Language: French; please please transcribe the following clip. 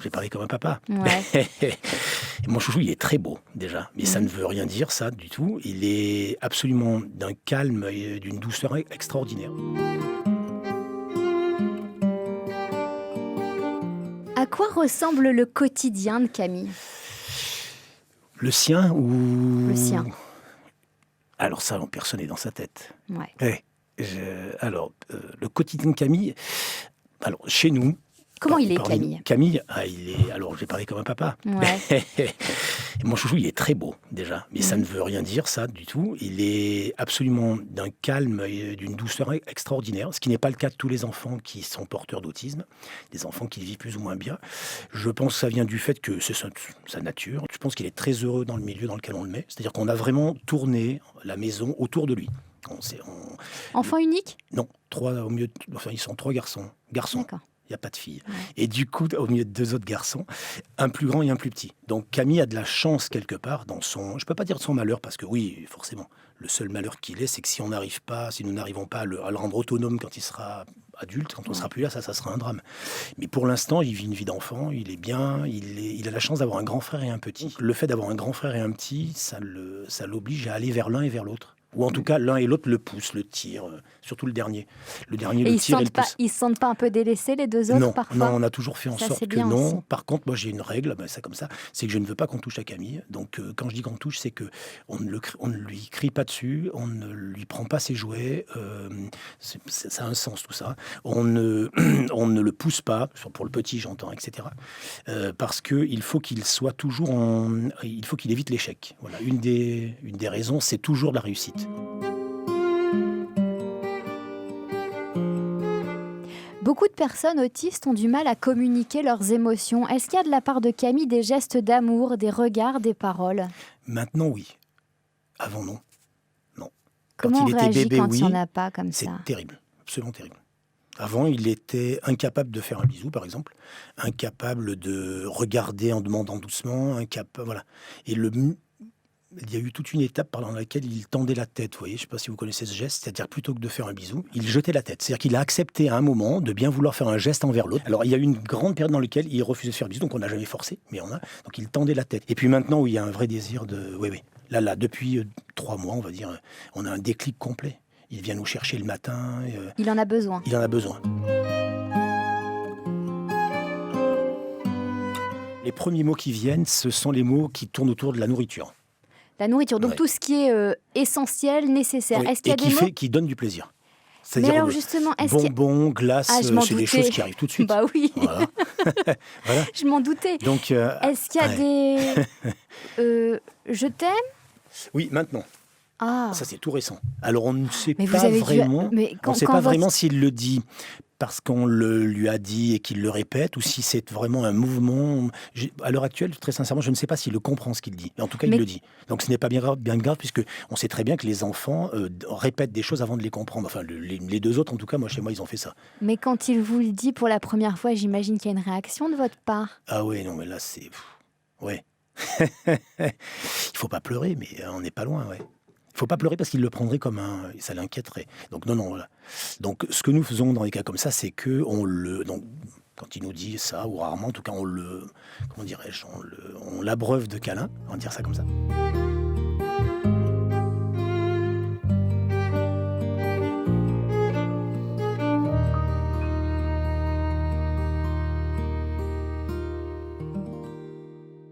J'ai parlé comme un papa. Ouais. Mon chouchou, il est très beau déjà, mais ça ne veut rien dire ça du tout. Il est absolument d'un calme et d'une douceur extraordinaire. À quoi ressemble le quotidien de Camille? Le sien ou... Le sien. Alors ça, personne n'est dans sa tête. Ouais. Le quotidien de Camille, alors chez nous... Comment il est, Camille? Camille, il est... Alors j'ai parlé comme un papa. Ouais. Mon chouchou, il est très beau déjà, mais ça ne veut rien dire ça du tout. Il est absolument d'un calme et d'une douceur extraordinaire, ce qui n'est pas le cas de tous les enfants qui sont porteurs d'autisme, des enfants qui vivent plus ou moins bien. Je pense que ça vient du fait que c'est sa nature. Je pense qu'il est très heureux dans le milieu dans lequel on le met. C'est-à-dire qu'on a vraiment tourné la maison autour de lui. Enfant unique? Non, ils sont 3 garçons. D'accord. Il n'y a pas de filles. Ouais. Et du coup, au milieu de 2 autres garçons, un plus grand et un plus petit. Donc Camille a de la chance quelque part dans son... Je ne peux pas dire de son malheur, parce que oui, forcément, le seul malheur qu'il ait, c'est que si nous n'arrivons pas à le rendre autonome quand il sera adulte, quand on ne sera plus là, ça sera un drame. Mais pour l'instant, il vit une vie d'enfant, il est bien, il a la chance d'avoir un grand frère et un petit. Le fait d'avoir un grand frère et un petit, ça l'oblige à aller vers l'un et vers l'autre. Ou en tout cas, l'un et l'autre le poussent, le tirent, surtout le dernier. Le dernier Et le tire et le pousse. ils se sentent pas un peu délaissés, les deux autres, parfois? Non, on a toujours fait en Ça, sorte c'est que bien non. aussi. Par contre, moi j'ai une règle, c'est comme ça, c'est que je ne veux pas qu'on touche à Camille. Donc quand je dis qu'on touche, c'est que on ne lui crie pas dessus, on ne lui prend pas ses jouets. Ça a un sens tout ça. On ne le pousse pas, pour le petit j'entends, etc. Parce qu'il faut qu'il soit toujours il faut qu'il évite l'échec. Voilà, une des raisons, c'est toujours la réussite. Beaucoup de personnes autistes ont du mal à communiquer leurs émotions. Est-ce qu'il y a de la part de Camille des gestes d'amour, des regards, des paroles? Maintenant, oui. Avant, non. Non. Comment Quand il on était réagit bébé, quand oui. il n'y en a pas comme C'est ça? terrible, absolument terrible. Avant, il était incapable de faire un bisou, par exemple, incapable de regarder en demandant doucement, voilà. Et il y a eu toute une étape pendant laquelle il tendait la tête, vous voyez, je ne sais pas si vous connaissez ce geste, c'est-à-dire plutôt que de faire un bisou, il jetait la tête. C'est-à-dire qu'il a accepté à un moment de bien vouloir faire un geste envers l'autre. Alors il y a eu une grande période dans laquelle il refusait de faire un bisou, donc on n'a jamais forcé, mais donc il tendait la tête. Et puis maintenant où il y a un vrai désir de... Oui. Là, depuis 3 mois, on va dire, on a un déclic complet. Il vient nous chercher le matin. Il en a besoin. Il en a besoin. Les premiers mots qui viennent, ce sont les mots qui tournent autour de la nourriture. La nourriture, donc Ouais. tout ce qui est essentiel, nécessaire. Oui. Est-ce qu'il y a des mots? Qui donne du plaisir. Mais C'est-à-dire alors justement, est-ce qu'il y a... bonbons, glaces, Ah, je m'en c'est des doutais. choses qui arrivent tout de suite. Bah oui, Voilà. Voilà. je m'en doutais. Donc, Est-ce qu'il y a des... je t'aime? Oui, maintenant. Ah, Ça, c'est tout récent. Alors, on ne sait mais vous pas avez vraiment... Mais On ne sait quand pas votre- vraiment s'il le dit parce qu'on le lui a dit et qu'il le répète, ou si c'est vraiment un mouvement. À l'heure actuelle, très sincèrement, je ne sais pas s'il le comprend ce qu'il dit. Mais en tout cas, il Mais- le dit. Donc ce n'est pas bien grave, puisque on sait très bien que les enfants répètent des choses avant de les comprendre. Enfin, les 2 autres, en tout cas, chez moi, ils ont fait ça. Mais quand il vous le dit pour la première fois, j'imagine qu'il y a une réaction de votre part. Ah ouais, non, mais là, c'est... Ouais. Il faut pas pleurer, mais on n'est pas loin, ouais. Il faut pas pleurer parce qu'il le prendrait comme ça l'inquiéterait. Donc non, voilà. Donc ce que nous faisons dans des cas comme ça, c'est que donc quand il nous dit ça, ou rarement, en tout cas, comment dirais-je, on l'abreuve de câlins, on va dire ça comme ça.